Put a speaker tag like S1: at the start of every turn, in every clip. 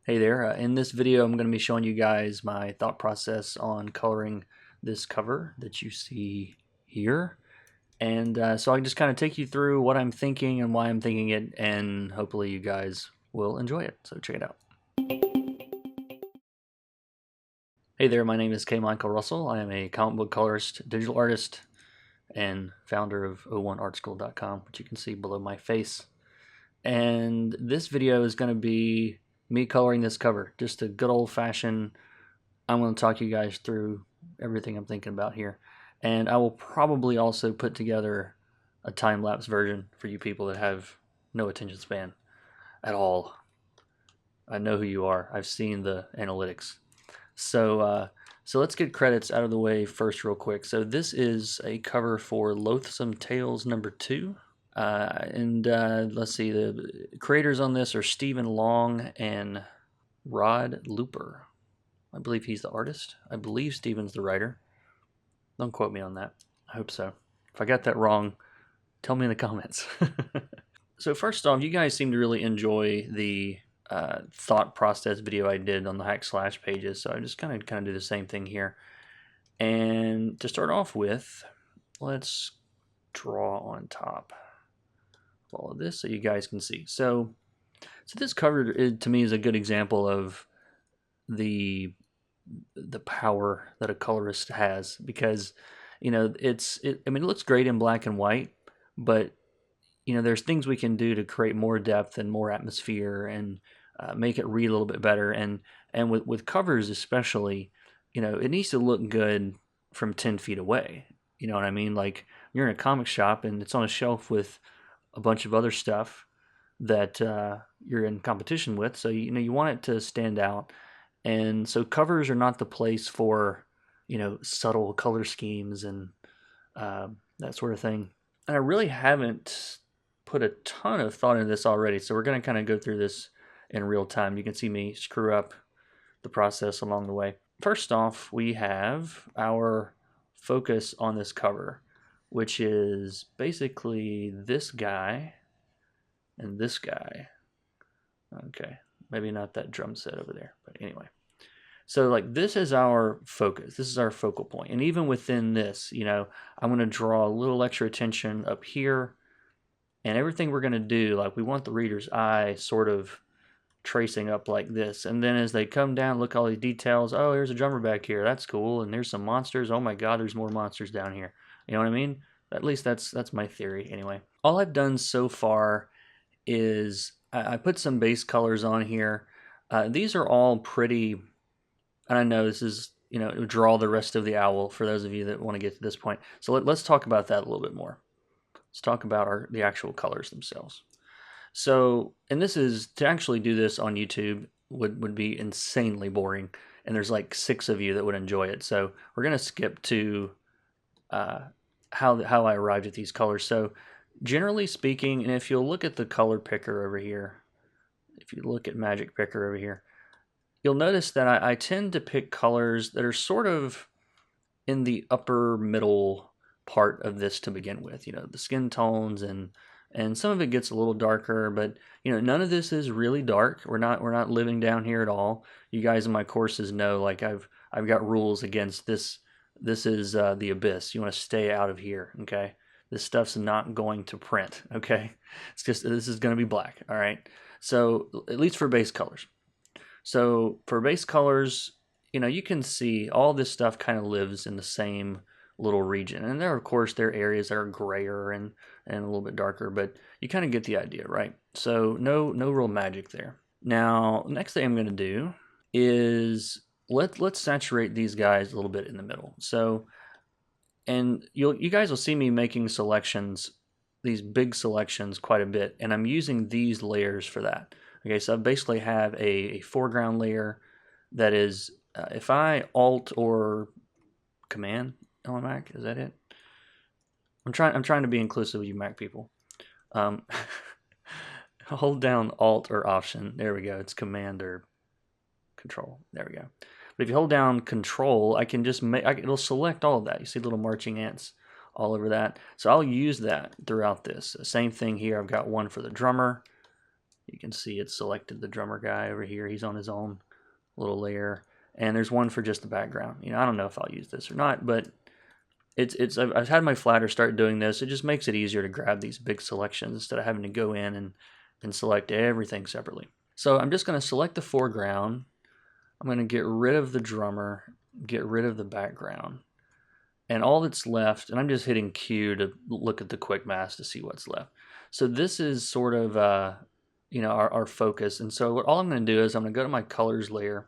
S1: Hey there, in this video I'm going to be showing you guys my thought process on coloring this cover that you see here. And so I can just kind of take you through what I'm thinking and why I'm thinking it, and hopefully you guys will enjoy it. So check it out. Hey there, my name is K. Michael Russell. I am a comic book colorist, digital artist, and founder of o1artschool.com, which you can see below my face. And this video is going to be me coloring this cover, just a good old-fashioned. I'm going to talk you guys through everything I'm thinking about here, and I will probably also put together a time-lapse version for you people that have no attention span at all. I know who you are. I've seen the analytics. So let's get credits out of the way first real quick. So this is a cover for Loathsome Tales #2. Let's see, the creators on this are Stephen Long and Rod Luper. I believe he's the artist. I believe Stephen's the writer. Don't quote me on that. I hope so. If I got that wrong, tell me in the comments. So first off, you guys seem to really enjoy the thought process video I did on the Hack Slash pages, so I'm just kind of do the same thing here. And to start off with, let's draw on top of all of this so you guys can see. So this cover to me is a good example of the power that a colorist has, because I mean, it looks great in black and white, but there's things we can do to create more depth and more atmosphere and make it read a little bit better. And with covers especially, it needs to look good from 10 feet away. You know what I mean? Like, you're in a comic shop and it's on a shelf with a bunch of other stuff that you're in competition with, so you want it to stand out. And so covers are not the place for subtle color schemes and that sort of thing. And I really haven't put a ton of thought into this already, so we're going to kind of go through this in real time. You can see me screw up the process along the way. First off, we have our focus on this cover, which is basically this guy and this guy. Okay, maybe not that drum set over there, but anyway. So like, this is our focus. This is our focal point. And even within this, I'm going to draw a little extra attention up here. And everything we're going to do, like, we want the reader's eye sort of tracing up like this. And then as they come down, look at all these details. Oh, there's a drummer back here. That's cool. And there's some monsters. Oh my God, there's more monsters down here. You know what I mean? At least that's my theory anyway. All I've done so far is I put some base colors on here. These are all pretty, and I know this is, draw the rest of the owl for those of you that want to get to this point. So let's talk about that a little bit more. Let's talk about the actual colors themselves. So, and this is, to actually do this on YouTube would be insanely boring, and there's like 6 of you that would enjoy it. So we're going to skip to how I arrived at these colors. So generally speaking, and if you'll look at the color picker over here, if you look at Magic Picker over here, you'll notice that I tend to pick colors that are sort of in the upper middle part of this to begin with. The skin tones, and some of it gets a little darker, but none of this is really dark. We're not living down here at all. You guys in my courses know, like, I've got rules against this. This is the abyss. You want to stay out of here, okay? This stuff's not going to print, okay? It's just, this is going to be black, all right? So at least for base colors. So for base colors, you can see all this stuff kind of lives in the same little region. And there, of course, there are areas that are grayer and a little bit darker, but you kind of get the idea, right? So no real magic there. Now, next thing I'm going to do is let's saturate these guys a little bit in the middle. So, and you guys will see me making selections, these big selections, quite a bit, and I'm using these layers for that. Okay, so I basically have a foreground layer that is, if I Alt or Command on my Mac, is that it? I'm trying to be inclusive with you Mac people. Hold down Alt or Option. There we go. It's Command or Control. There we go. But if you hold down Control, I can just make, it'll select all of that. You see little marching ants all over that. So I'll use that throughout this. Same thing here. I've got one for the drummer. You can see it's selected the drummer guy over here. He's on his own little layer. And there's one for just the background. I don't know if I'll use this or not, but I've had my flatter start doing this. It just makes it easier to grab these big selections instead of having to go in and select everything separately. So I'm just going to select the foreground. I'm going to get rid of the drummer, get rid of the background. And all that's left, and I'm just hitting Q to look at the quick mask to see what's left. So this is sort of our focus. And so all I'm going to do is I'm going to go to my colors layer,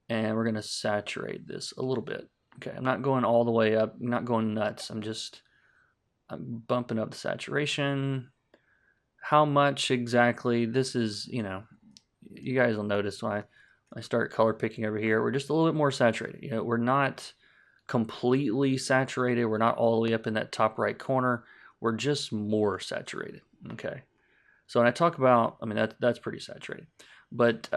S1: and we're going to saturate this a little bit. Okay, I'm not going all the way up, I'm not going nuts. I'm bumping up the saturation. How much exactly? This is, you guys will notice when I start color picking over here, we're just a little bit more saturated. We're not completely saturated. We're not all the way up in that top right corner. We're just more saturated. Okay. So when I talk about, that's pretty saturated. But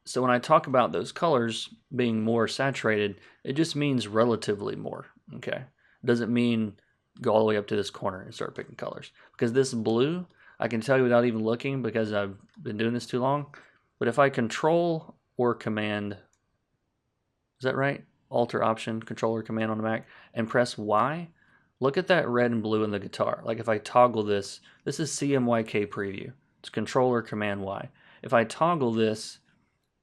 S1: so when I talk about those colors being more saturated, it just means relatively more. Okay. It doesn't mean go all the way up to this corner and start picking colors. Because this blue, I can tell you without even looking because I've been doing this too long. But if I control or command, is that right? Alter Option, Control or Command on the Mac, and press Y, look at that red and blue in the guitar. Like if I toggle this is CMYK preview. It's Control or Command Y. If I toggle this,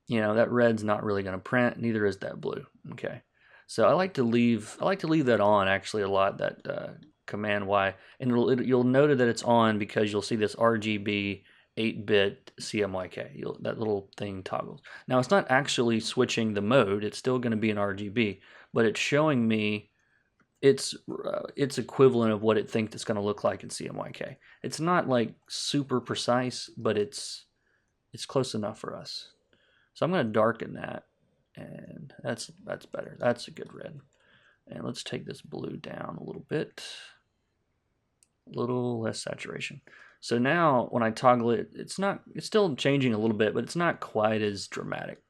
S1: that red's not really going to print, neither is that blue. Okay. So I like to leave that on actually a lot, that Command Y, and you'll note that it's on because you'll see this RGB 8-bit CMYK. That little thing toggles. Now it's not actually switching the mode. It's still going to be an RGB, but it's showing me its equivalent of what it thinks it's going to look like in CMYK. It's not like super precise, but it's close enough for us. So I'm going to darken that, and that's better. That's a good red. And let's take this blue down a little bit. A little less saturation. So now when I toggle it, it's still changing a little bit, but it's not quite as dramatic.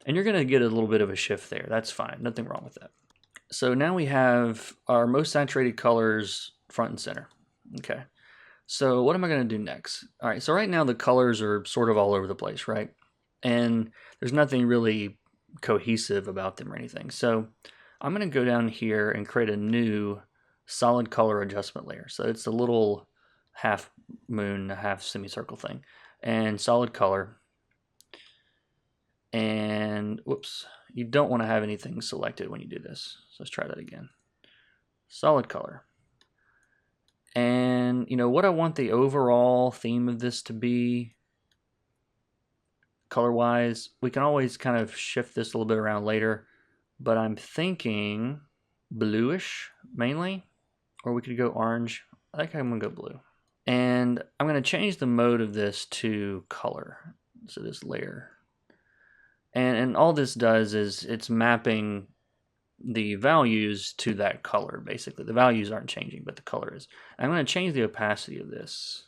S1: And you're going to get a little bit of a shift there. That's fine. Nothing wrong with that. So now we have our most saturated colors front and center. Okay. So what am I going to do next? All right. So right now the colors are sort of all over the place, right? And there's nothing really cohesive about them or anything. So I'm going to go down here and create a new solid color adjustment layer. So it's a little half moon, half semicircle thing, and solid color. And whoops, you don't want to have anything selected when you do this. So let's try that again. Solid color. And what I want the overall theme of this to be color wise, we can always kind of shift this a little bit around later, but I'm thinking bluish mainly, or we could go orange. I think I'm gonna go blue. And I'm gonna change the mode of this to color. So this layer. And all this does is it's mapping the values to that color, basically. The values aren't changing, but the color is. I'm going to change the opacity of this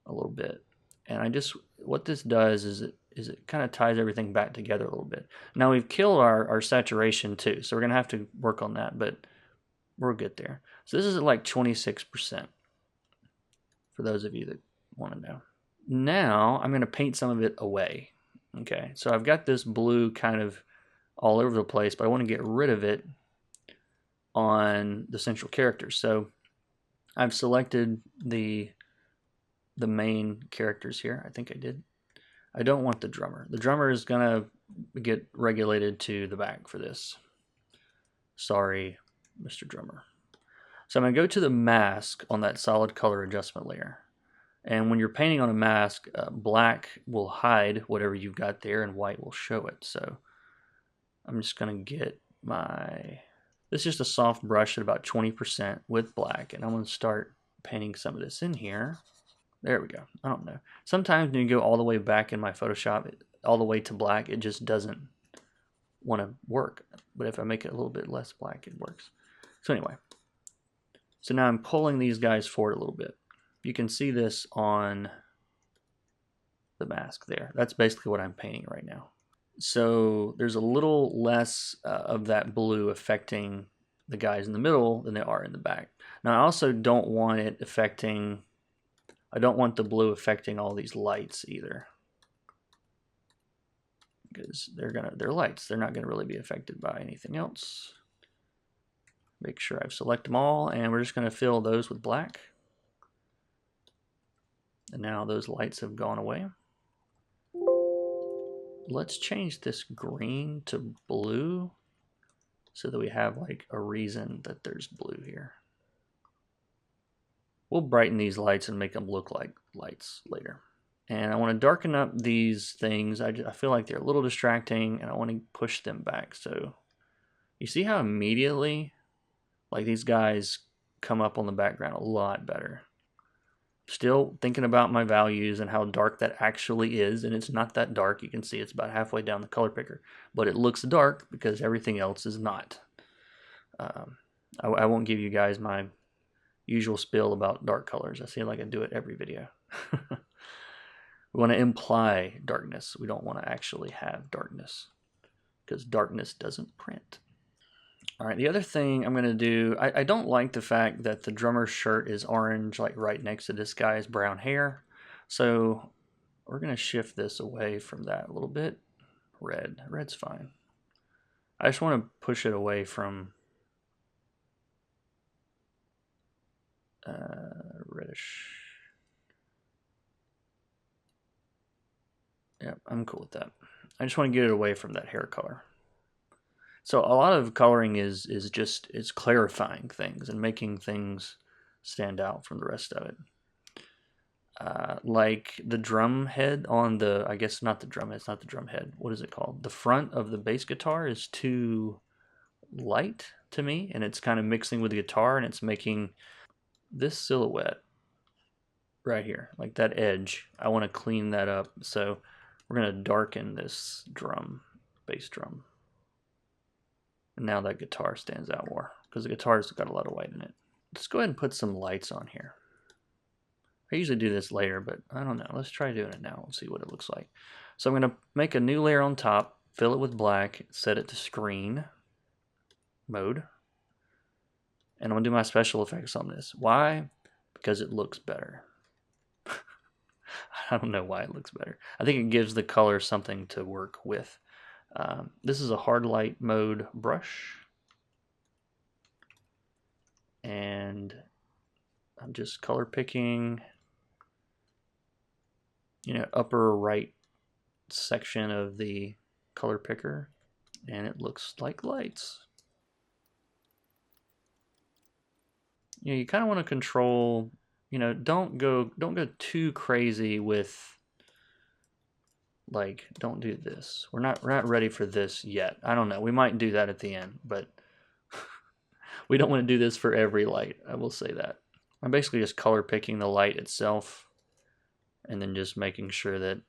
S1: a little bit. And what this does is it kind of ties everything back together a little bit. Now we've killed our saturation too, so we're going to have to work on that, but we're good there. So this is at like 26%, for those of you that want to know. Now I'm going to paint some of it away. Okay, so I've got this blue kind of all over the place, but I want to get rid of it on the central characters. So I've selected the main characters here. I think I did. I don't want the drummer. The drummer is going to get regulated to the back for this. Sorry, Mr. Drummer. So I'm going to go to the mask on that solid color adjustment layer. And when you're painting on a mask, black will hide whatever you've got there and white will show it. So I'm just going to get this is just a soft brush at about 20% with black. And I'm going to start painting some of this in here. There we go. I don't know. Sometimes when you go all the way back in my Photoshop, all the way to black, it just doesn't want to work. But if I make it a little bit less black, it works. So anyway, so now I'm pulling these guys forward a little bit. You can see this on the mask there. That's basically what I'm painting right now. So there's a little less of that blue affecting the guys in the middle than they are in the back. Now I also don't want it affecting, I don't want the blue affecting all these lights either, because they're lights. They're not gonna really be affected by anything else. Make sure I've selected them all, and we're just gonna fill those with black. And now those lights have gone away. Let's change this green to blue so that we have like a reason that there's blue here. We'll brighten these lights and make them look like lights later. And I want to darken up these things. I feel like they're a little distracting, and I want to push them back. So you see how immediately like these guys come up on the background a lot better. Still thinking about my values and how dark that actually is, and it's not that dark. You can see it's about halfway down the color picker, but it looks dark because everything else is not. I won't give you guys my usual spiel about dark colors. I feel like I do it every video. We want to imply darkness. We don't want to actually have darkness, because darkness doesn't print. All right, the other thing I'm going to do, I don't like the fact that the drummer's shirt is orange, like right next to this guy's brown hair. So we're going to shift this away from that a little bit. Red's fine. I just want to push it away from reddish. Yep, I'm cool with that. I just want to get it away from that hair color. So a lot of coloring is just clarifying things and making things stand out from the rest of it. Like the drum head on the, I guess not the drum head, it's not the drum head. What is it called? The front of the bass guitar is too light to me, and it's kind of mixing with the guitar, and it's making this silhouette right here, like that edge. I want to clean that up, so we're going to darken this drum, bass drum. And now that guitar stands out more because the guitar's got a lot of white in it. Let's go ahead and put some lights on here. I usually do this later, but I don't know. Let's try doing it now and see what it looks like. So I'm going to make a new layer on top, fill it with black, set it to screen mode. And I'm going to do my special effects on this. Why? Because it looks better. I don't know why it looks better. I think it gives the color something to work with. This is a hard light mode brush, and I'm just color picking, upper right section of the color picker, and it looks like lights. You kind of want to control, don't go too crazy with, like, don't do this. We're not ready for this yet. I don't know. We might do that at the end, but we don't want to do this for every light. I will say that. I'm basically just color picking the light itself, and then just making sure that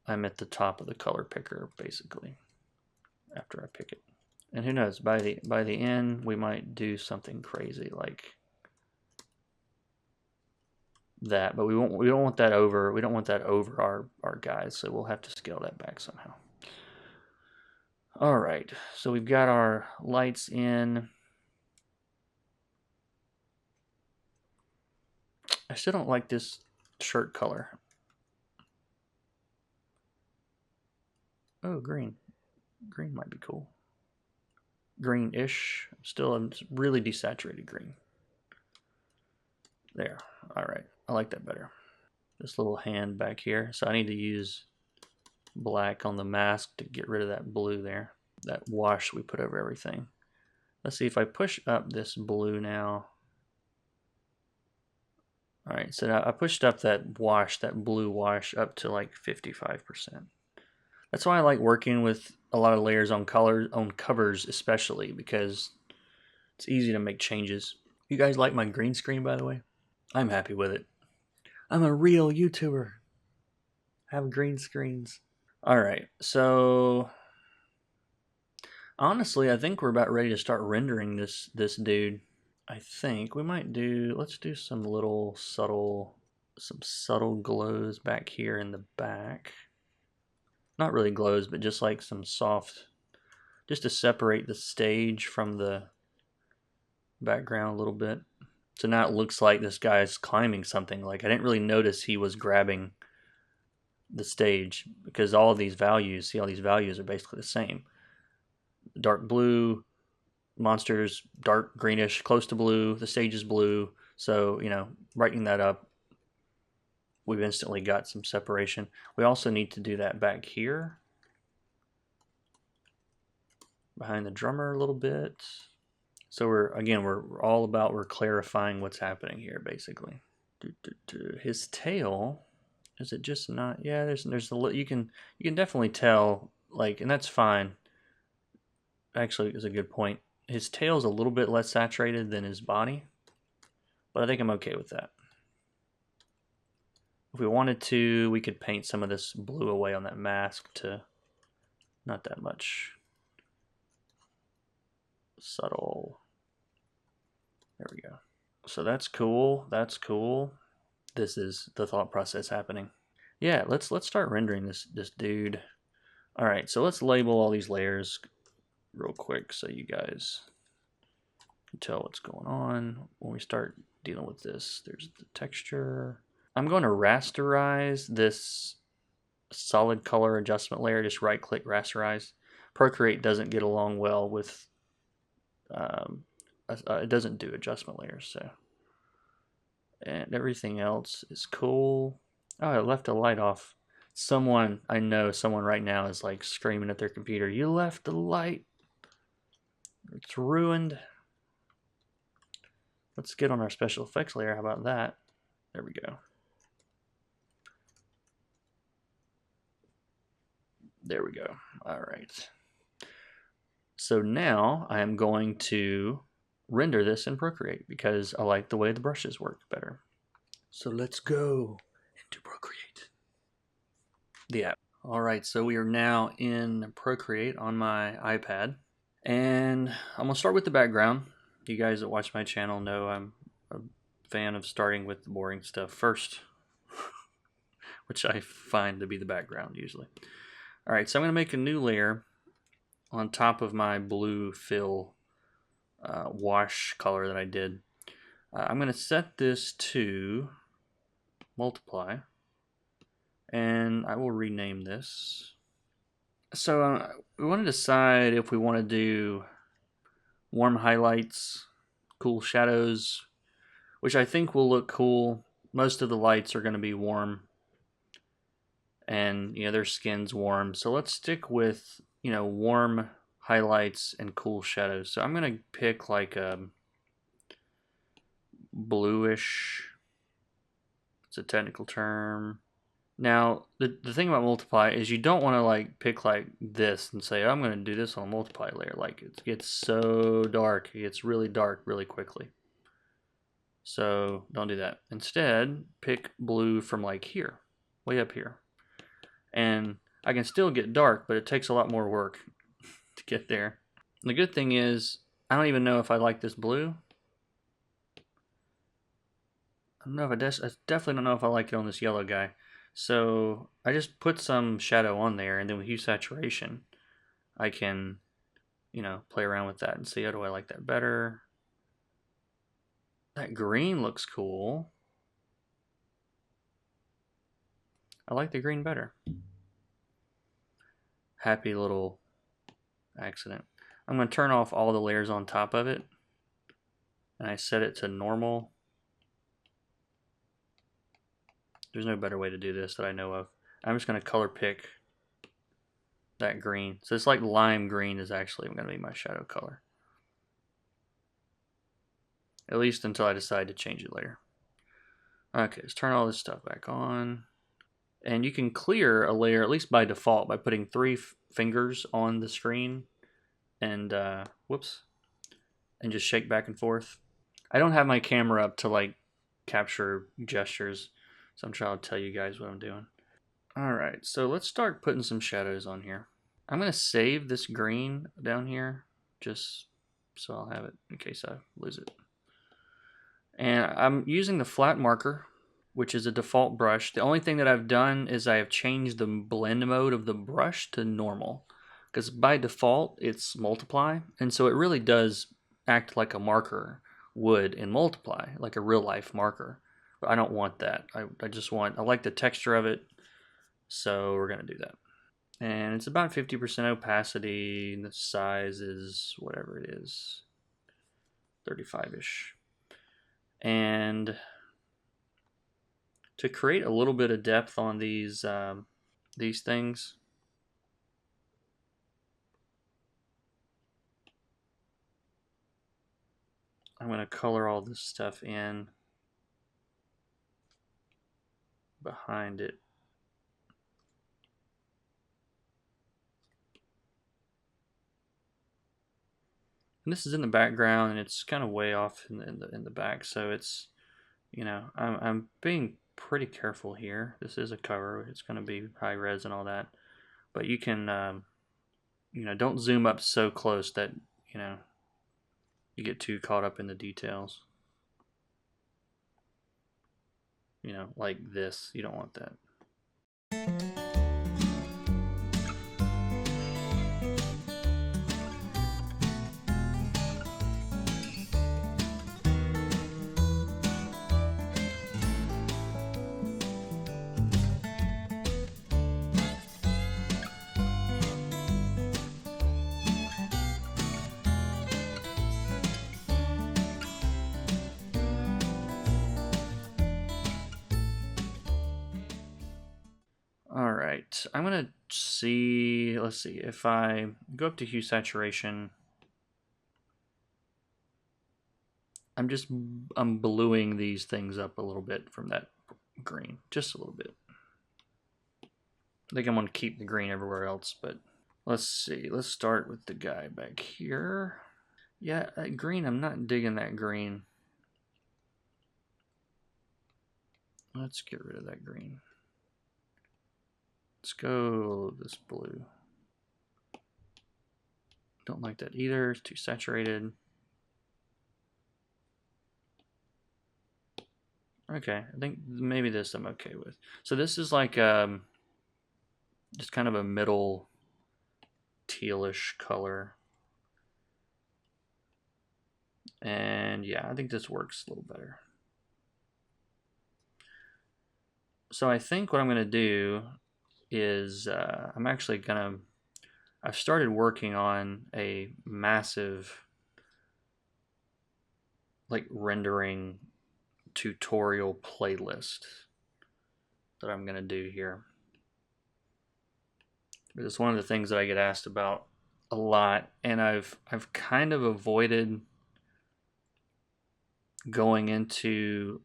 S1: I'm at the top of the color picker, basically, after I pick it. And who knows, by the end, we might do something crazy like that, but we don't want that over our guys, so we'll have to scale that back somehow. All right, so we've got our lights in. I still don't like this shirt color. Oh, green might be cool. Greenish. Still a really desaturated green. There. All right, I like that better. This little hand back here, so I need to use black on the mask to get rid of that blue there, that wash we put over everything. Let's see if I push up this blue now. All right, so now I pushed up that blue wash up to like 55%. That's why I like working with a lot of layers on covers, especially because it's easy to make changes. You guys like my green screen, by the way? I'm happy with it. I'm a real YouTuber. I have green screens. All right, so honestly, I think we're about ready to start rendering this dude. I think we might let's do some subtle glows back here in the back. Not really glows, but just like some soft, just to separate the stage from the background a little bit. So now it looks like this guy's climbing something. Like I didn't really notice he was grabbing the stage because all these values, see all these values are basically the same. Dark blue, monsters dark greenish, close to blue, the stage is blue. So, brightening that up, we've instantly got some separation. We also need to do that back here behind the drummer a little bit. So we're clarifying what's happening here basically. His tail, is it just not? Yeah, there's a you can definitely tell, like, and that's fine. Actually, is a good point. His tail's a little bit less saturated than his body, but I think I'm okay with that. If we wanted to, we could paint some of this blue away on that mask to not that much. Subtle. There we go. So that's cool. That's cool. This is the thought process happening. Yeah, let's start rendering this dude. All right, so let's label all these layers real quick so you guys can tell what's going on when we start dealing with this. There's the texture. I'm going to rasterize this solid color adjustment layer. Just right click rasterize. Procreate doesn't get along well with it doesn't do adjustment layers, so, and everything else is cool. Oh, I left a light off. I know someone right now is like screaming at their computer, you left the light, it's ruined. Let's get on our special effects layer. How about that? There we go. There we go. All right. So now I am going to render this in Procreate because I like the way the brushes work better. So let's go into Procreate, the app. All right, so we are now in Procreate on my iPad, and I'm gonna start with the background. You guys that watch my channel know I'm a fan of starting with the boring stuff first, which I find to be the background usually. All right, so I'm gonna make a new layer on top of my blue fill wash color that I did. I'm going to set this to multiply, and I will rename this. So we want to decide if we want to do warm highlights, cool shadows, which I think will look cool. Most of the lights are going to be warm, and their skin's warm. So let's stick with warm highlights and cool shadows. So I'm going to pick like a bluish, it's a technical term. Now the thing about multiply is you don't want to like pick like this and say, oh, I'm going to do this on a multiply layer. Like it gets so dark, it gets really dark really quickly. So don't do that. Instead, pick blue from like here, way up here. And I can still get dark, but it takes a lot more work to get there. And the good thing is, I don't even know if I like this blue. I don't know if I definitely don't know if I like it on this yellow guy. So I just put some shadow on there, and then with hue saturation, I can, play around with that and see, how do I like that better? That green looks cool. I like the green better. Happy little accident. I'm going to turn off all the layers on top of it, and I set it to normal. There's no better way to do this that I know of. I'm just going to color pick that green. So it's like lime green is actually going to be my shadow color. At least until I decide to change it later. Okay, let's turn all this stuff back on. And you can clear a layer, at least by default, by putting 3 fingers on the screen and, whoops, and just shake back and forth. I don't have my camera up to like capture gestures, so I'm trying to tell you guys what I'm doing. All right, so let's start putting some shadows on here. I'm going to save this green down here just so I'll have it in case I lose it. And I'm using the flat marker, which is a default brush. The only thing that I've done is I have changed the blend mode of the brush to normal, because by default it's multiply, and so it really does act like a marker, would in multiply, like a real life marker. But I don't want that. I just want, I like the texture of it, so we're going to do that. And it's about 50% opacity. The size is whatever it is, 35-ish. And to create a little bit of depth on these things, I'm going to color all this stuff in behind it. And this is in the background, and it's kind of way off in the back, so it's, you know, I'm being pretty careful here. This is a cover; it's going to be high res and all that, but you can, you know, don't zoom up so close that, you know, you get too caught up in the details. You know, like this. You don't want that. All right, I'm gonna see. Let's see if I go up to hue saturation. I'm bluing these things up a little bit from that green, just a little bit. I think I'm gonna keep the green everywhere else, but let's see. Let's start with the guy back here. Yeah, that green. I'm not digging that green. Let's get rid of that green. Let's go this blue. Don't like that either. It's too saturated. Okay, I think maybe this I'm okay with. So this is like just kind of a middle tealish color. And yeah, I think this works a little better. So I think what I'm going to do is I'm actually going to, I've started working on a massive like rendering tutorial playlist that I'm going to do here. It's one of the things that I get asked about a lot, and I've kind of avoided going into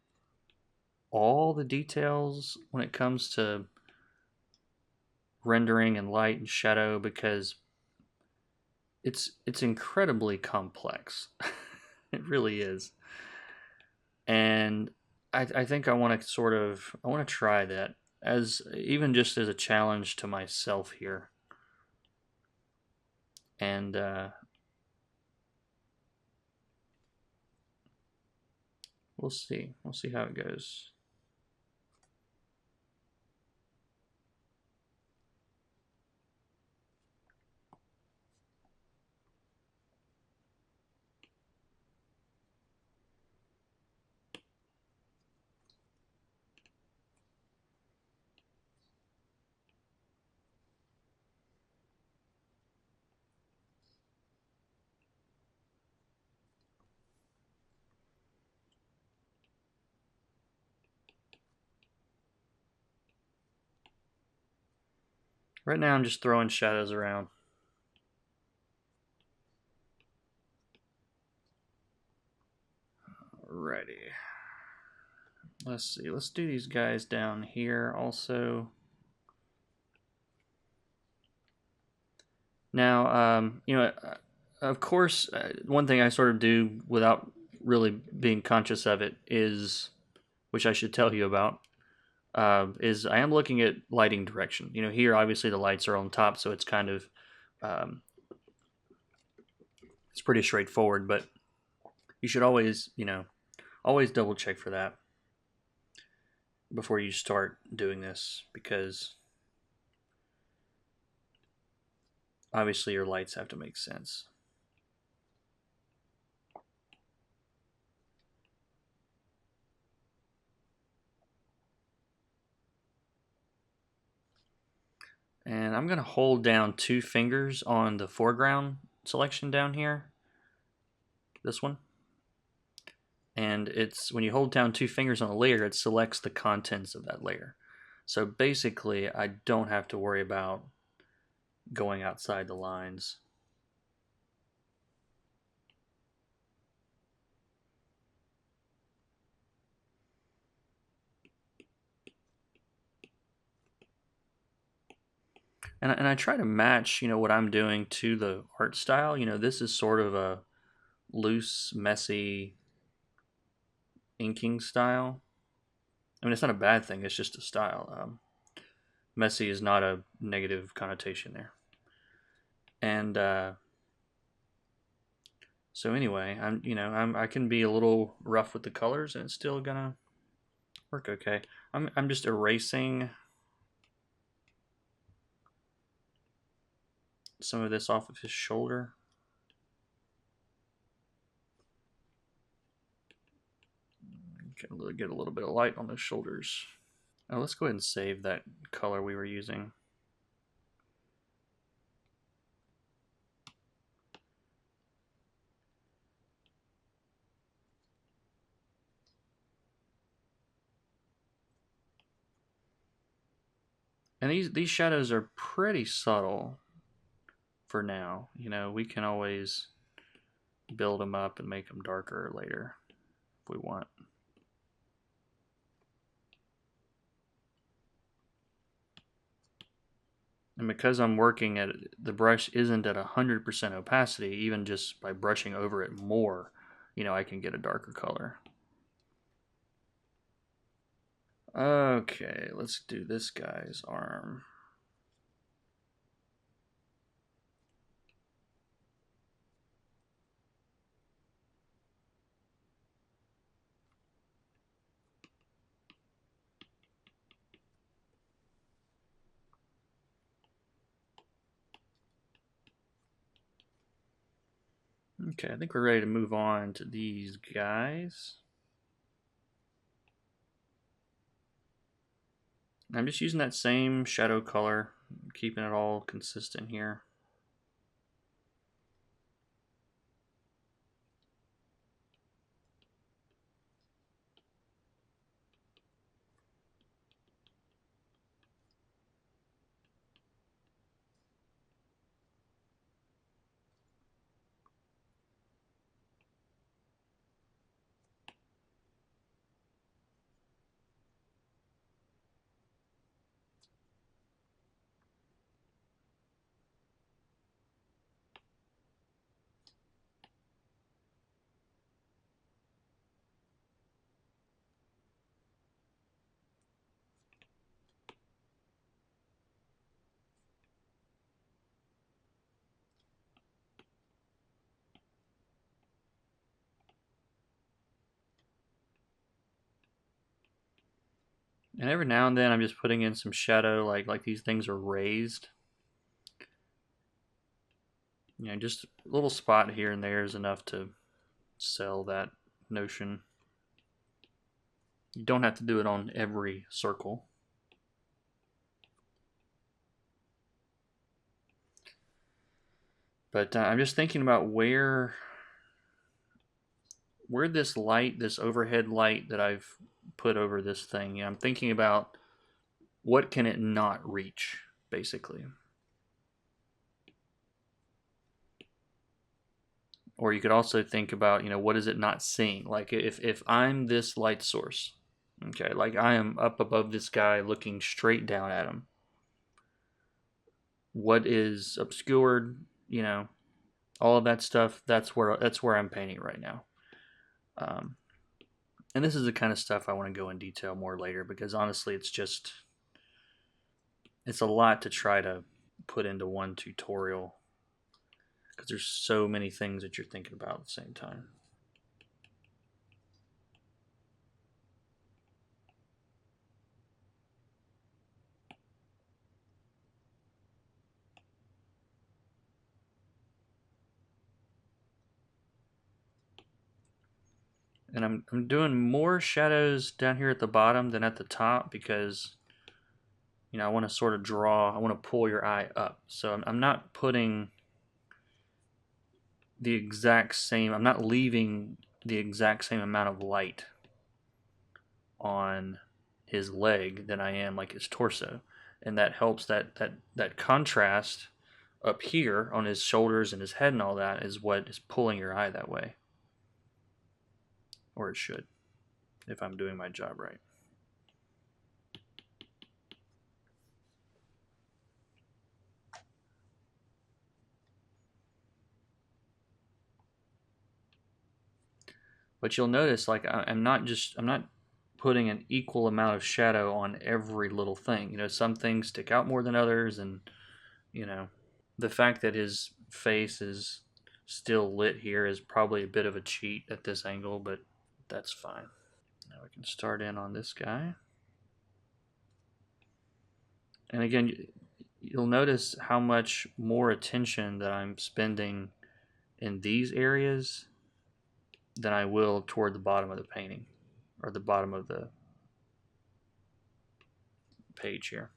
S1: all the details when it comes to rendering and light and shadow because it's incredibly complex. It really is. And I think I want to sort of I want to try that as even just as a challenge to myself here. And we'll see. We'll see how it goes. Right now I'm just throwing shadows around. Alrighty. Let's see. Let's do these guys down here also. Now, you know, of course, one thing I sort of do without really being conscious of it is, which I should tell you about, is I am looking at lighting direction. You know, here obviously the lights are on top, so it's kind of um, it's pretty straightforward. But you should always, you know, always double check for that before you start doing this because obviously your lights have to make sense. And I'm going to hold down 2 fingers on the foreground selection down here. This one. And it's when you hold down 2 fingers on a layer, it selects the contents of that layer. So basically, I don't have to worry about going outside the lines. And I try to match, what I'm doing to the art style. This is sort of a loose, messy inking style. I mean, it's not a bad thing. It's just a style. Messy is not a negative connotation there. And so anyway, I can be a little rough with the colors, and it's still gonna work okay. I'm just erasing some of this off of his shoulder. Get a little bit of light on those shoulders. Now let's go ahead and save that color we were using. And these shadows are pretty subtle for now. We can always build them up and make them darker later if we want. And because I'm working at the brush isn't at 100% opacity, even just by brushing over it more, I can get a darker color. Okay, let's do this guy's arm. Okay, I think we're ready to move on to these guys. I'm just using that same shadow color, keeping it all consistent here. And every now and then I'm just putting in some shadow, like these things are raised. Just a little spot here and there is enough to sell that notion. You don't have to do it on every circle. But I'm just thinking about where this light, this overhead light that I've put over this thing, I'm thinking about what can it not reach, basically. Or you could also think about, what is it not seeing? Like if I'm this light source, okay, like I am up above this guy looking straight down at him. What is obscured, all of that stuff, that's where I'm painting right now. And this is the kind of stuff I want to go in detail more later, because honestly it's a lot to try to put into one tutorial, because there's so many things that you're thinking about at the same time. And I'm doing more shadows down here at the bottom than at the top, because you know, I want to sort of draw, I want to pull your eye up. So I'm not putting the exact same, I'm not leaving the exact same amount of light on his leg than I am like his torso. And that helps that contrast up here on his shoulders and his head and all that is what is pulling your eye that way. Or it should, if I'm doing my job right. But you'll notice, like, I'm not putting an equal amount of shadow on every little thing. You know, some things stick out more than others, and you know, the fact that his face is still lit here is probably a bit of a cheat at this angle, but that's fine. Now we can start in on this guy. And again, you'll notice how much more attention that I'm spending in these areas than I will toward the bottom of the painting or the bottom of the page here.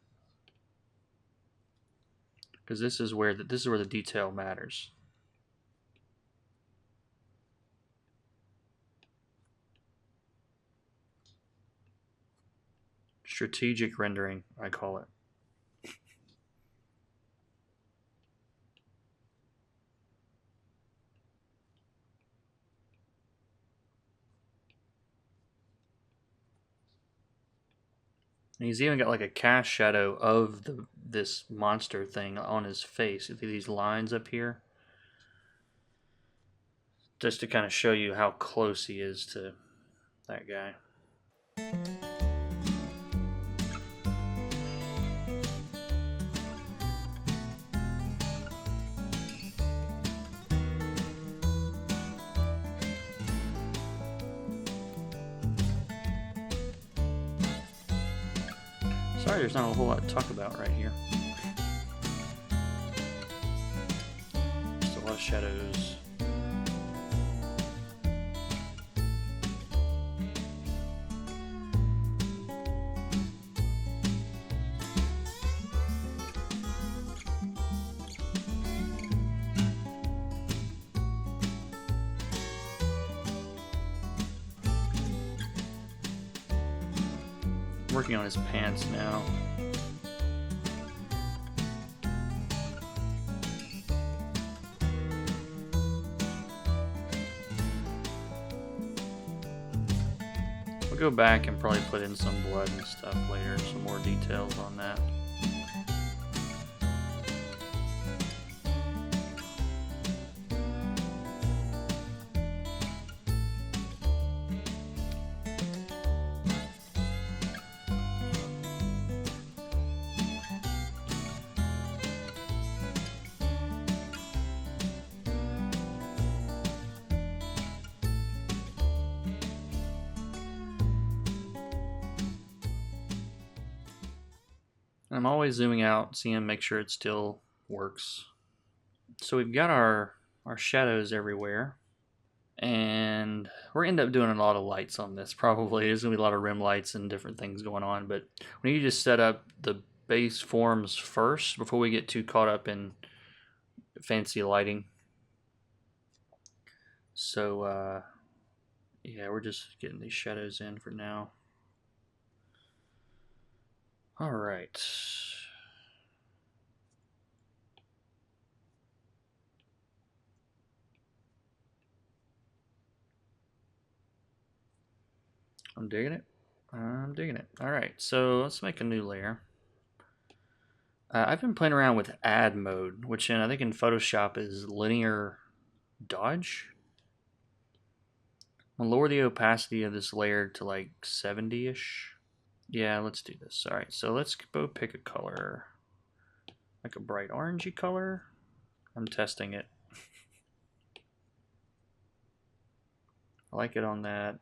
S1: Because this is where the detail matters. Strategic rendering, I call it. And he's even got like a cast shadow of this monster thing on his face. These lines up here, just to kind of show you how close he is to that guy. Sorry, there's not a whole lot to talk about right here. Just a lot of shadows. Working on his pants now. We'll go back and probably put in some blood and stuff later, some more details on that. I'm always zooming out, seeing, make sure it still works. So we've got our shadows everywhere, and we're gonna end up doing a lot of lights on this. Probably there's gonna be a lot of rim lights and different things going on. But we need to just set up the base forms first before we get too caught up in fancy lighting. So yeah, we're just getting these shadows in for now. All right. I'm digging it. I'm digging it. All right, so let's make a new layer. I've been playing around with add mode, which I think in Photoshop is linear dodge. I'll lower the opacity of this layer to like 70-ish. Yeah, let's do this. All right, so let's go pick a color, like a bright orangey color. I'm testing it. I like it on that.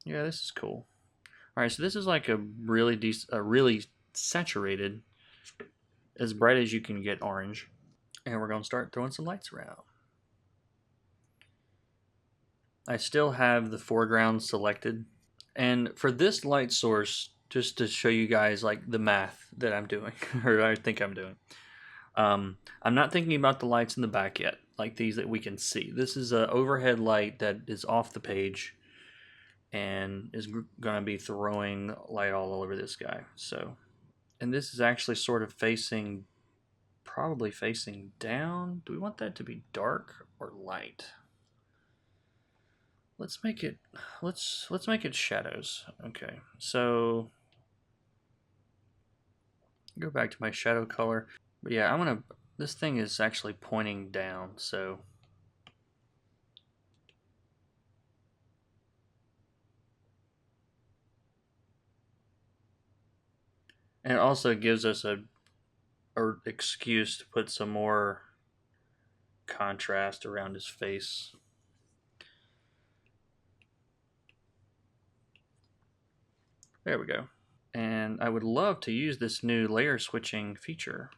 S1: Yeah, this is cool. All right, so this is like a really saturated, as bright as you can get orange. And we're gonna start throwing some lights around. I still have the foreground selected. And for this light source, just to show you guys like the math that I'm doing, or I think I'm doing. I'm not thinking about the lights in the back yet, like these that we can see. This is an overhead light that is off the page and is going to be throwing light all over this guy. So, and this is actually sort of facing, probably facing down. Do we want that to be dark or light? Let's make it, let's make it shadows. Okay, so go back to my shadow color. But yeah, I'm gonna, this thing is actually pointing down, so and it also gives us a excuse to put some more contrast around his face. There we go. And I would love to use this new layer switching feature,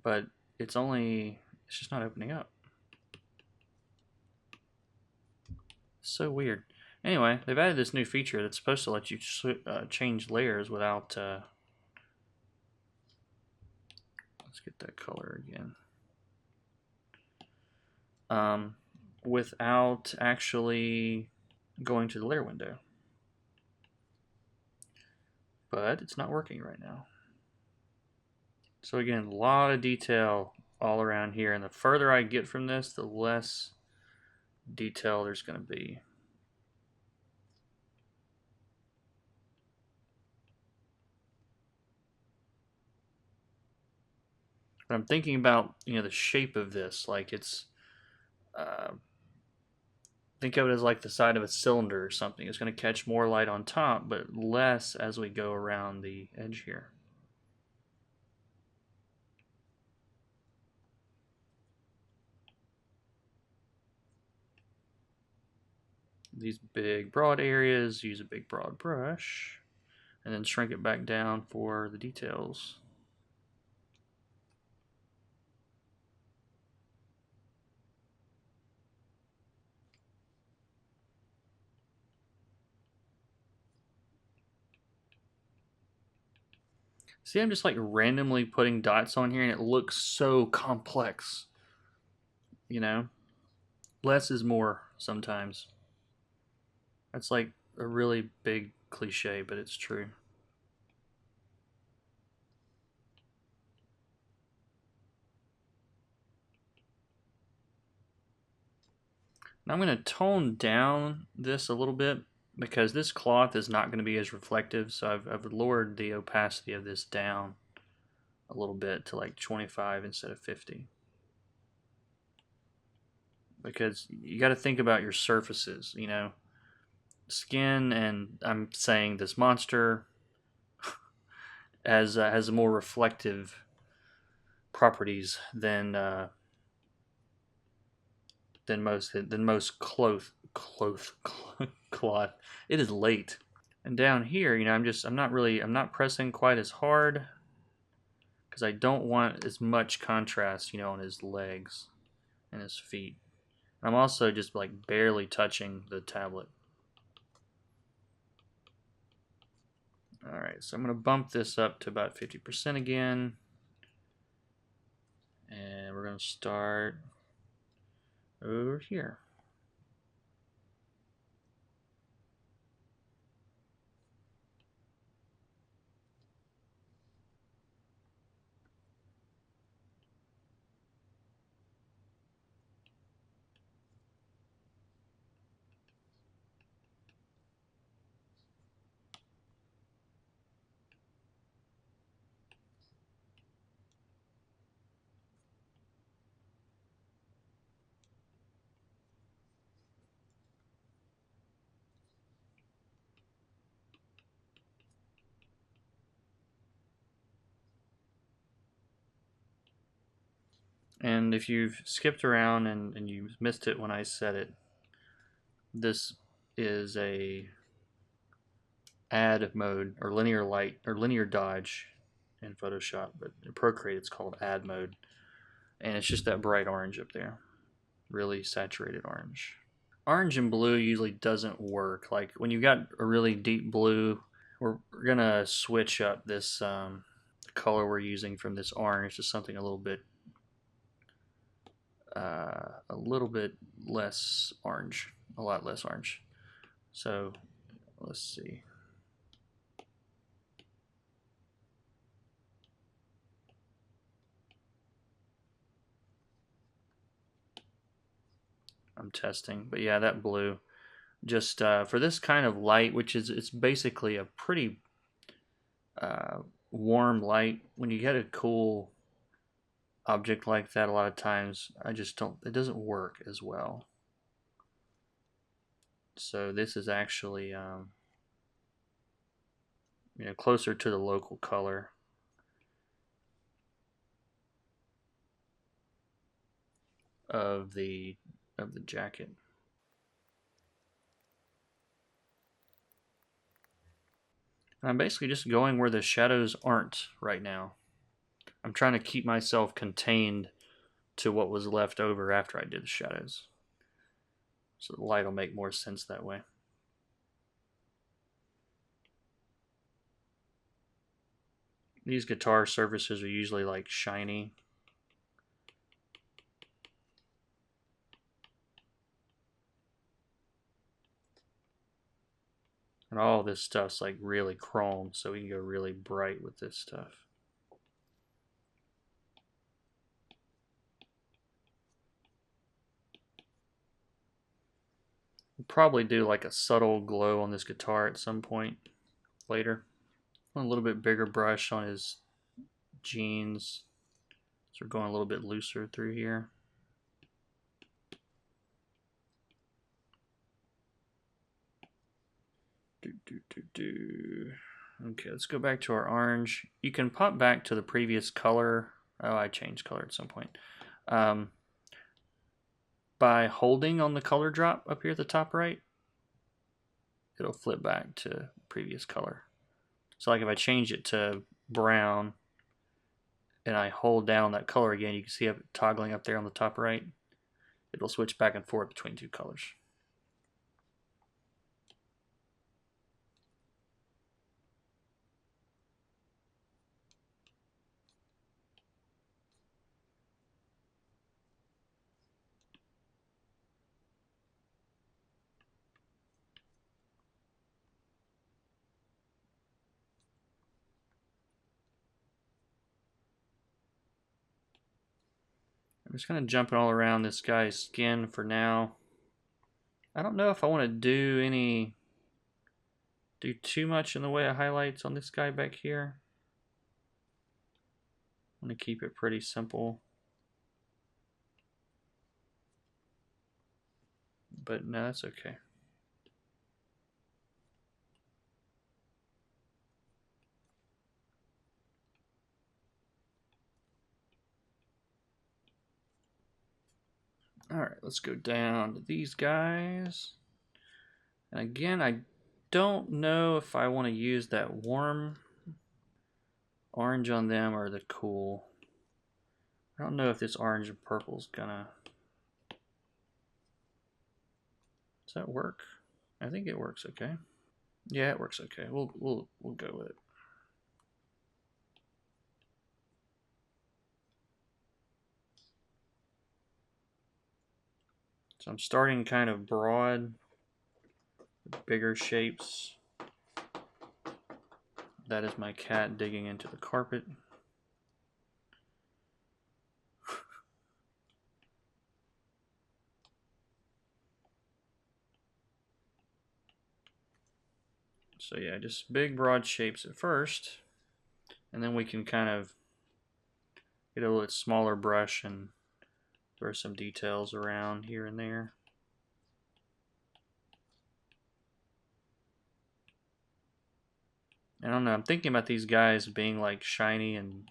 S1: but it's just not opening up. So weird. Anyway, they've added this new feature that's supposed to let you change layers without, let's get that color again. Without actually going to the layer window. But it's not working right now. So again, a lot of detail all around here, and the further I get from this, the less detail there's going to be. But I'm thinking about, you know, the shape of this, like it's think of it as like the side of a cylinder or something. It's going to catch more light on top, but less as we go around the edge here. These big broad areas, use a big broad brush, and then shrink it back down for the details. See, I'm just like randomly putting dots on here and it looks so complex. You know? Less is more sometimes. That's like a really big cliche, but it's true. Now I'm going to tone down this a little bit because this cloth is not going to be as reflective, so I've lowered the opacity of this down a little bit to like 25 instead of 50. Because you got to think about your surfaces, you know. Skin, and I'm saying this monster has more reflective properties than most cloth. It is late, and down here, you know, I'm not pressing quite as hard because I don't want as much contrast, you know, on his legs and his feet. I'm also just like barely touching the tablet. All right, so I'm going to bump this up to about 50% again. And we're going to start over here. And if you've skipped around and you missed it when I said it, this is a add mode or linear light or linear dodge in Photoshop, but in Procreate it's called add mode. And it's just that bright orange up there, really saturated orange. Orange and blue usually doesn't work. Like when you've got a really deep blue, we're gonna switch up this color we're using from this orange to something a little bit less orange, a lot less orange. So let's see. I'm testing, but yeah, that blue. Just for this kind of light, which is it's basically a pretty uh, warm light. When you get a cool object like that, a lot of times I just don't. It doesn't work as well. So this is actually closer to the local color of the jacket. And I'm basically just going where the shadows aren't right now. I'm trying to keep myself contained to what was left over after I did the shadows. So the light will make more sense that way. These guitar surfaces are usually like shiny. And all this stuff's like really chrome, so we can go really bright with this stuff. We'll probably do like a subtle glow on this guitar at some point later. A little bit bigger brush on his jeans. So we're going a little bit looser through here. Okay, let's go back to our orange. You can pop back to the previous color. Oh, I changed color at some point. By holding on the color drop up here at the top right, it'll flip back to previous color. So like if I change it to brown and I hold down that color again, you can see it toggling up there on the top right. It'll switch back and forth between two colors. I'm just kind of jumping all around this guy's skin for now. I don't know if I want to do too much in the way of highlights on this guy back here. I'm going to keep it pretty simple. But no, that's okay. Alright, let's go down to these guys. And again, I don't know if I want to use that warm orange on them or the cool. I don't know if this orange and purple is gonna... Does that work? I think it works okay. Yeah, it works okay. We'll go with it. So I'm starting kind of broad, bigger shapes. That is my cat digging into the carpet. So yeah, just big broad shapes at first, and then we can kind of get a little smaller brush and throw some details around here and there. I don't know, I'm thinking about these guys being like shiny and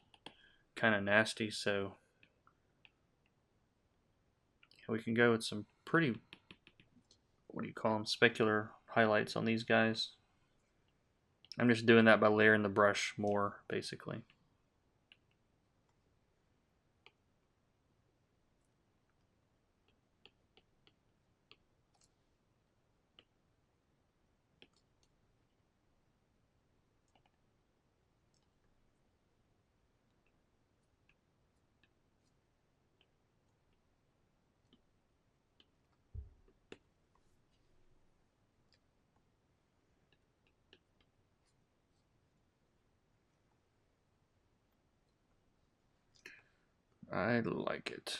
S1: kind of nasty, so we can go with some pretty, what do you call them, specular highlights on these guys. I'm just doing that by layering the brush more, basically. I like it.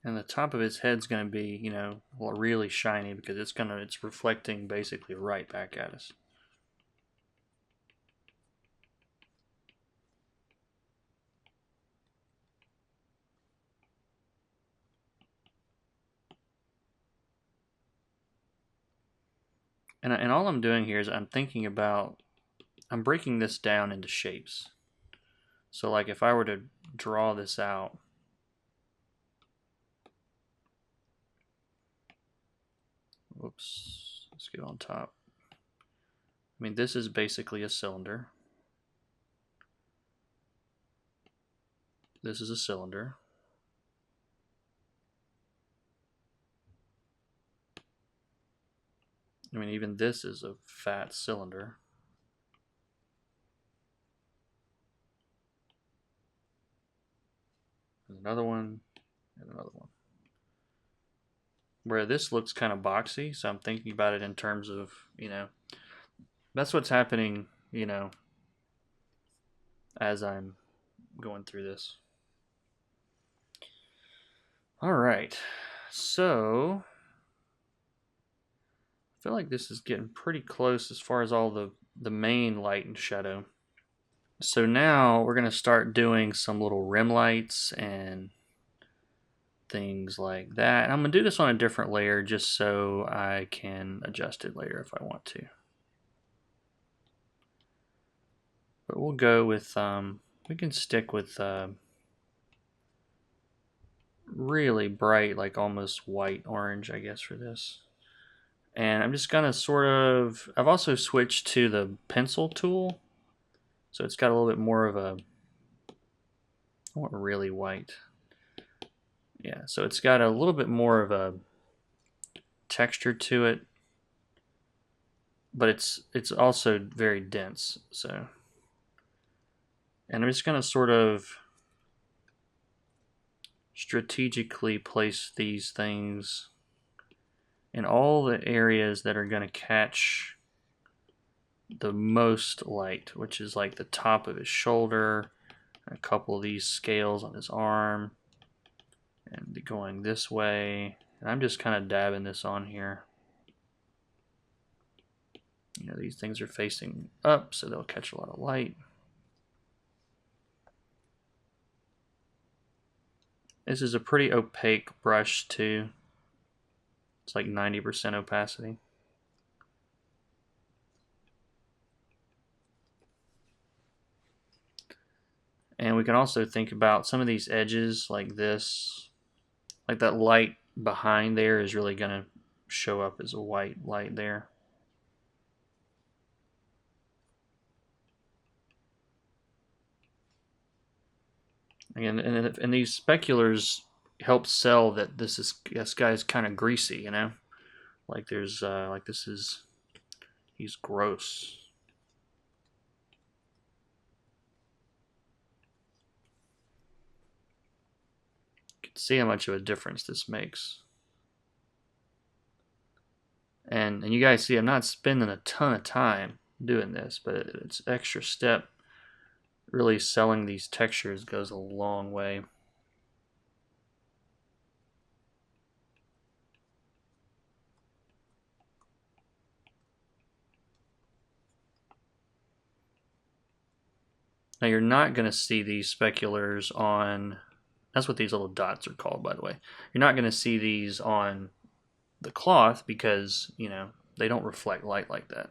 S1: And the top of his head's going to be, you know, really shiny because it's reflecting basically right back at us. And all I'm doing here is I'm breaking this down into shapes. So like if I were to draw this out, whoops, let's get on top. I mean, this is basically a cylinder. This is a cylinder. I mean, even this is a fat cylinder. There's another one, and another one. Where this looks kind of boxy, so I'm thinking about it in terms of, you know, that's what's happening, you know, as I'm going through this. All right, so I feel like this is getting pretty close as far as all the main light and shadow. So now we're going to start doing some little rim lights and things like that. And I'm going to do this on a different layer just so I can adjust it later if I want to. But we'll go with, we can stick with really bright, like almost white orange, I guess, for this. And I'm just gonna sort of, I've also switched to the pencil tool. So it's got a little bit more of a, I want really white. Yeah, so it's got a little bit more of a texture to it, but it's also very dense. So, and I'm just gonna sort of strategically place these things in all the areas that are gonna catch the most light, which is like the top of his shoulder, a couple of these scales on his arm, and going this way. And I'm just kind of dabbing this on here. You know, these things are facing up, so they'll catch a lot of light. This is a pretty opaque brush too. It's like 90% opacity. And we can also think about some of these edges like this, like that light behind there is really going to show up as a white light there. Again, and these speculars help sell that this guy's kind of greasy, you know, like there's like he's gross. You can see how much of a difference this makes. And you guys see I'm not spending a ton of time doing this, but it's extra step. Really selling these textures goes a long way. Now you're not going to see these speculars on, that's what these little dots are called, by the way. You're not going to see these on the cloth because, you know, they don't reflect light like that.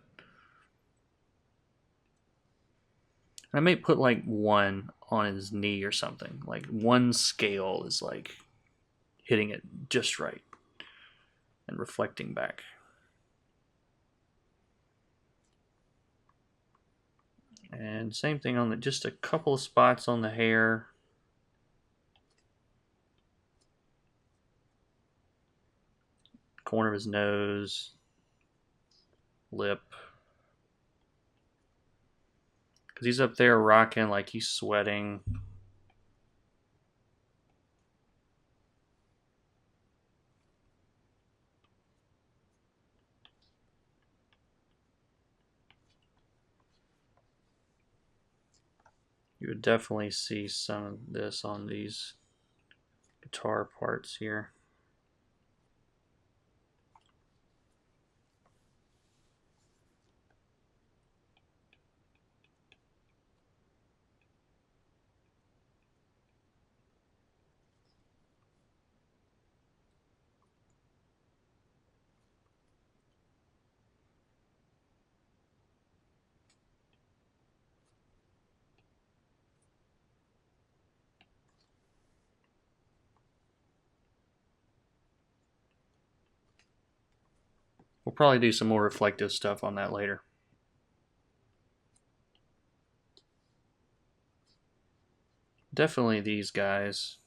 S1: I may put like one on his knee or something. Like one scale is like hitting it just right and reflecting back. And same thing on just a couple of spots on the hair. Corner of his nose, lip. Because he's up there rocking like he's sweating. You would definitely see some of this on these guitar parts here. We'll probably do some more reflective stuff on that later. Definitely these guys.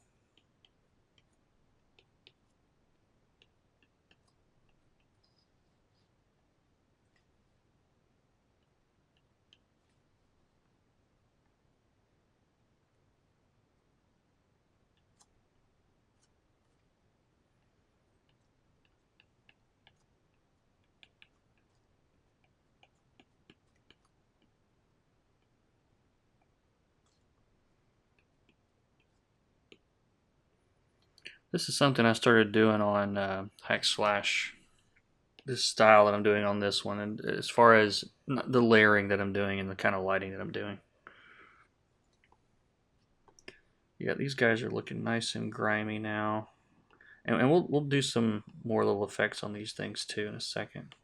S1: This is something I started doing on Hack Slash. This style that I'm doing on this one, and as far as the layering that I'm doing and the kind of lighting that I'm doing. Yeah, these guys are looking nice and grimy now. And we'll do some more little effects on these things too in a second.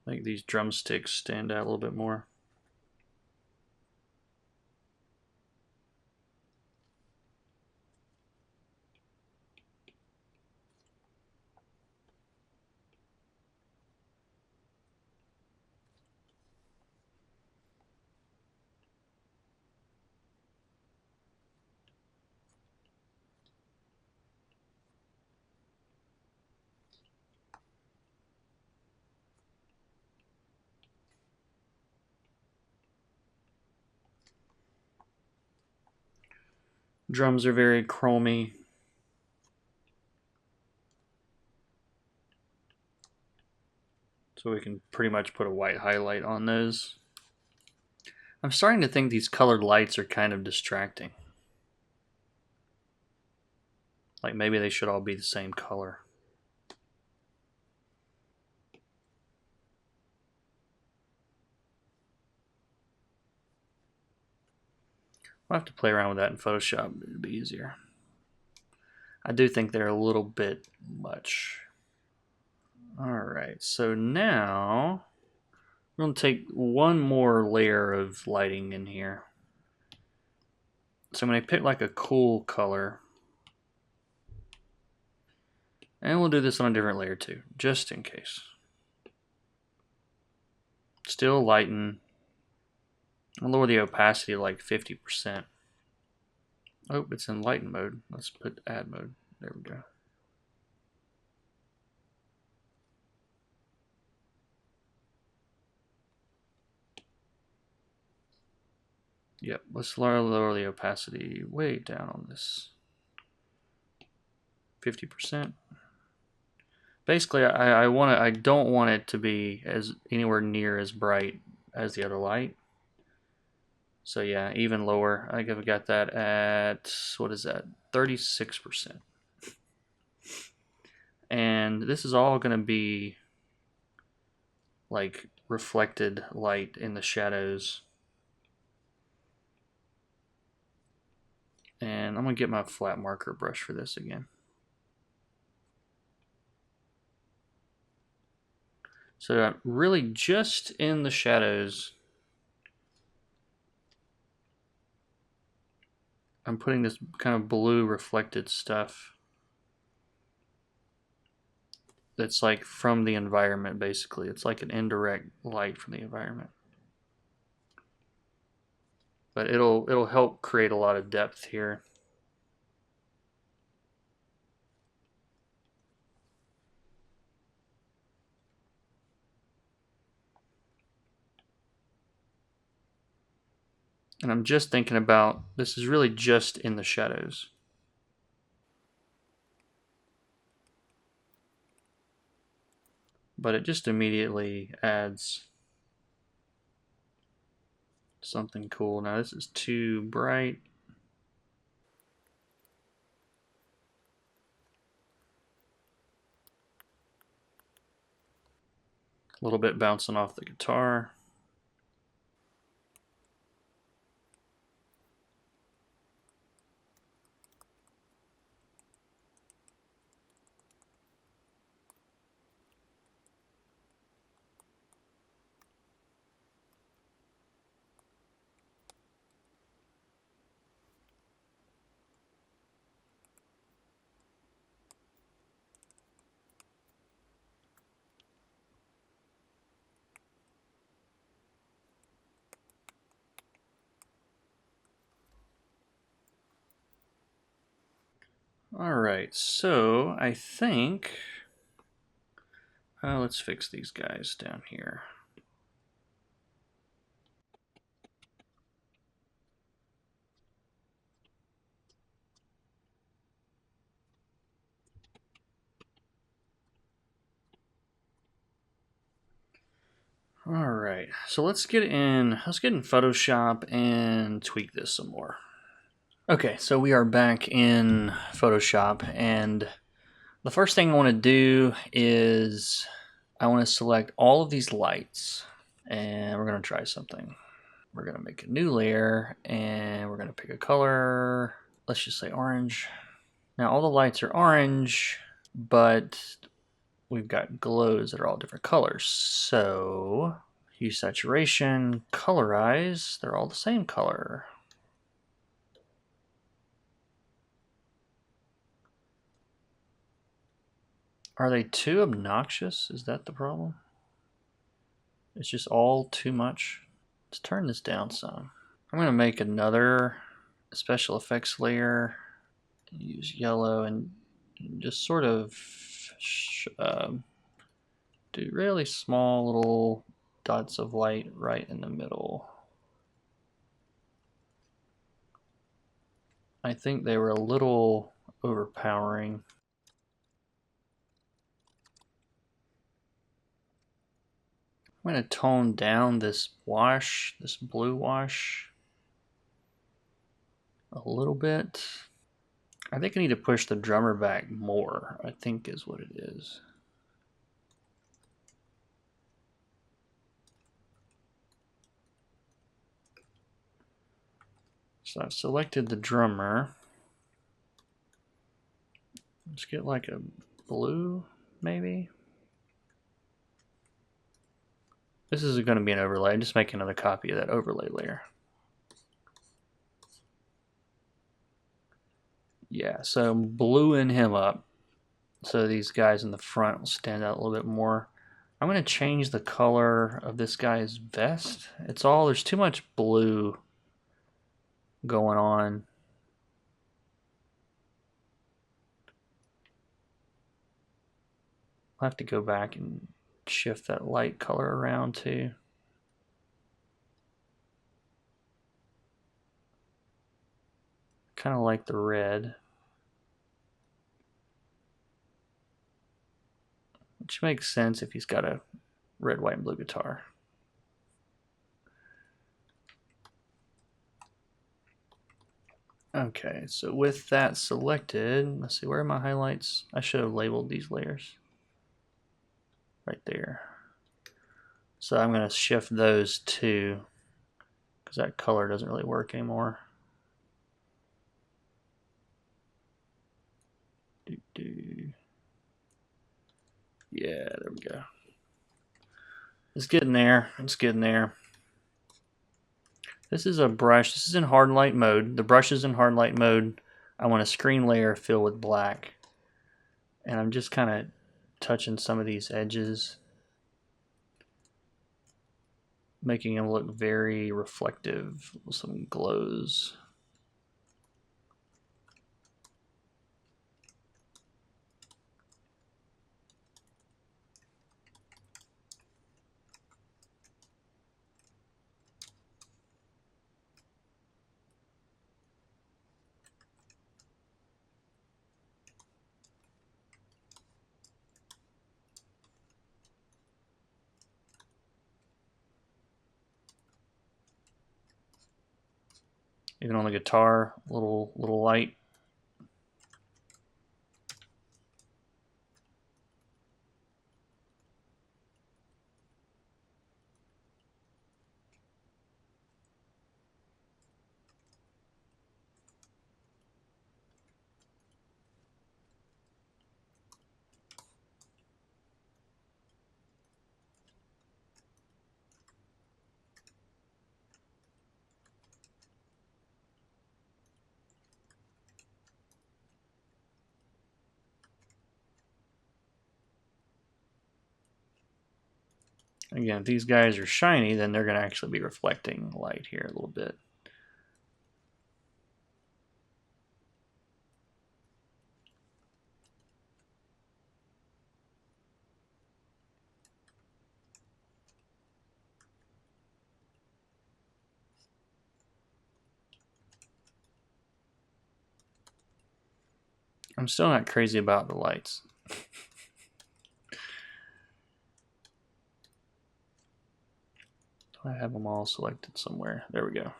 S1: Make these drumsticks stand out a little bit more. Drums are very chromy. So we can pretty much put a white highlight on those. I'm starting to think these colored lights are kind of distracting. Like maybe they should all be the same color. I'll have to play around with that in Photoshop. It'll be easier. I do think they're a little bit much. Alright, so now we're going to take one more layer of lighting in here. So I'm going to pick like a cool color. And we'll do this on a different layer too, just in case. Still lighten. I'll lower the opacity to like 50%. Oh, it's in lighten mode. Let's put add mode. There we go. Yep, let's lower the opacity way down on this. 50%. Basically, I don't want it to be as anywhere near as bright as the other light. So yeah, even lower. I think I've got that at, what is that? 36%. And this is all going to be like reflected light in the shadows. And I'm going to get my flat marker brush for this again. So really just in the shadows, I'm putting this kind of blue reflected stuff that's like from the environment, basically. It's like an indirect light from the environment. But it'll help create a lot of depth here. And I'm just thinking about, this is really just in the shadows. But it just immediately adds something cool. Now this is too bright. A little bit bouncing off the guitar. Alright, so I think, let's fix these guys down here. Alright, so let's get in Photoshop and tweak this some more. Okay, so we are back in Photoshop, and the first thing I want to do is I want to select all of these lights, and we're going to try something. We're going to make a new layer, and we're going to pick a color. Let's just say orange. Now all the lights are orange, but we've got glows that are all different colors. So hue, saturation, colorize, they're all the same color. Are they too obnoxious? Is that the problem? It's just all too much. Let's turn this down some. I'm going to make another special effects layer. Use yellow and just sort of do really small little dots of light right in the middle. I think they were a little overpowering. I'm going to tone down this wash, this blue wash, a little bit. I think I need to push the drummer back more, I think is what it is. So I've selected the drummer. Let's get like a blue, maybe. This is going to be an overlay. I'm just making another copy of that overlay layer. Yeah, so I'm bluing him up so these guys in the front will stand out a little bit more. I'm going to change the color of this guy's vest. There's too much blue going on. I'll have to go back and shift that light color around too. Kind of like the red. Which makes sense if he's got a red, white, and blue guitar. Okay, so with that selected, let's see, where are my highlights? I should have labeled these layers. Right there. So I'm going to shift those too, because that color doesn't really work anymore. Yeah, there we go. It's getting there. It's getting there. This is a brush. This is in hard light mode. The brush is in hard light mode. I want a screen layer filled with black. And I'm just kind of touching some of these edges, making them look very reflective with some glows. Even on the guitar, a little light. Again, if these guys are shiny, then they're going to actually be reflecting light here a little bit. I'm still not crazy about the lights. I have them all selected somewhere. There we go.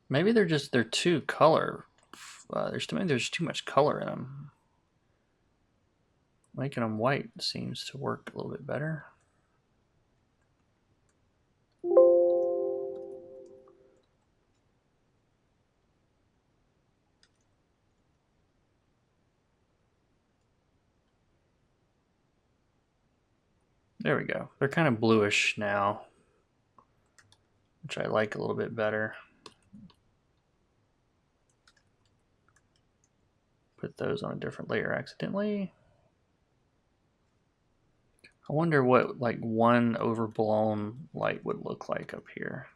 S1: Maybe they're too color. There's too much color in them. Making them white seems to work a little bit better. There we go. They're kind of bluish now, which I like a little bit better. Put those on a different layer accidentally. I wonder what like one overblown light would look like up here.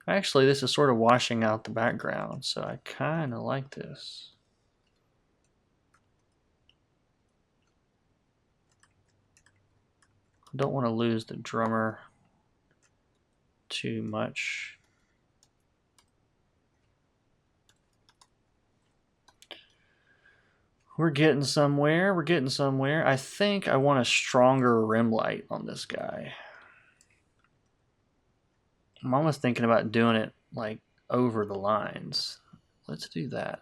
S1: Actually, this is sort of washing out the background, so I kind of like this. I don't want to lose the drummer too much. We're getting somewhere. We're getting somewhere. I think I want a stronger rim light on this guy. I'm almost thinking about doing it like over the lines. Let's do that.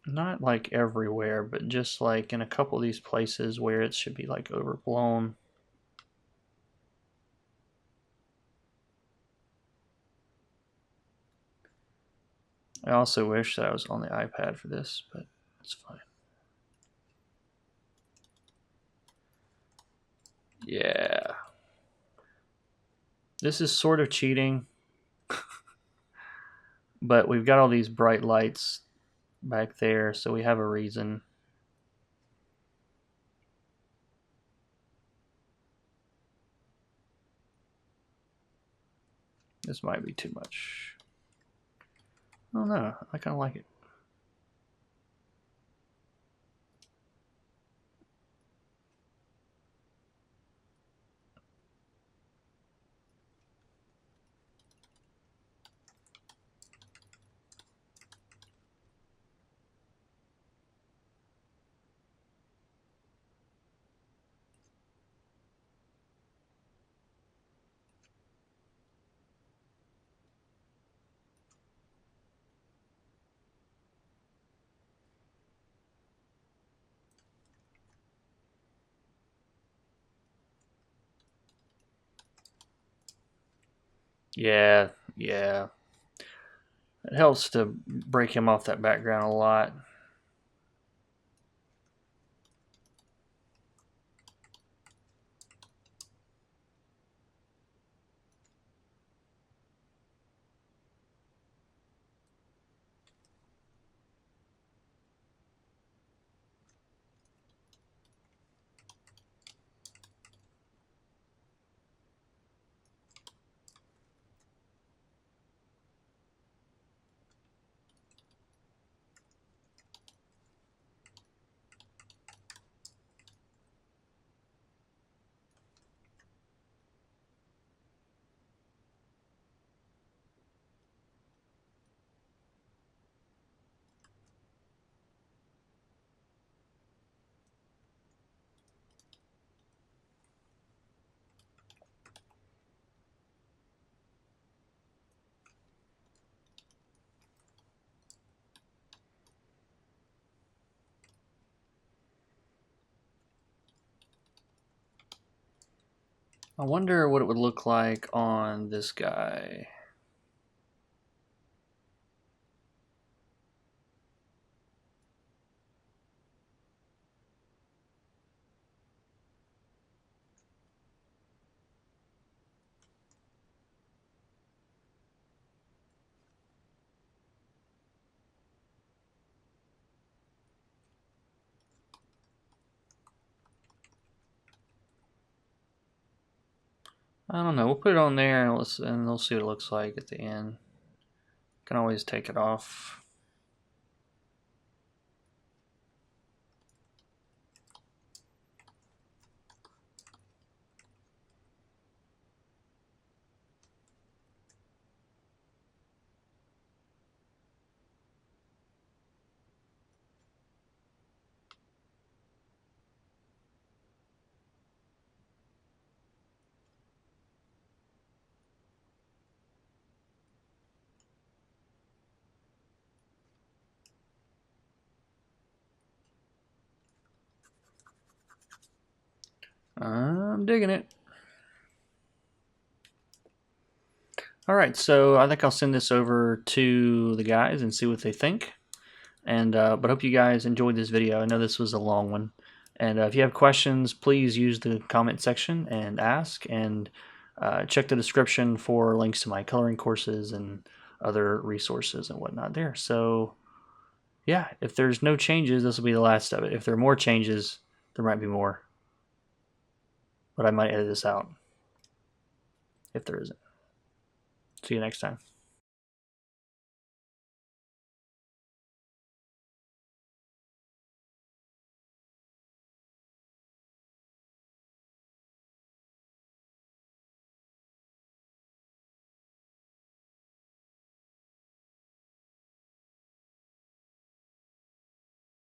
S1: Not like everywhere, but just like in a couple of these places where it should be like overblown. I also wish that I was on the iPad for this, but it's fine. Yeah. This is sort of cheating, but we've got all these bright lights back there, so we have a reason. This might be too much. Oh no, I kind of like it. Yeah, yeah. It helps to break him off that background a lot. I wonder what it would look like on this guy. I don't know. We'll put it on there and we'll see what it looks like at the end. Can always take it off. I'm digging it. All right, so I think I'll send this over to the guys and see what they think. And but hope you guys enjoyed this video. I know this was a long one. And if you have questions, please use the comment section and ask. And check the description for links to my coloring courses and other resources and whatnot there. So yeah, if there's no changes, this will be the last of it. If there are more changes, there might be more. But I might edit this out if there isn't. See you next time.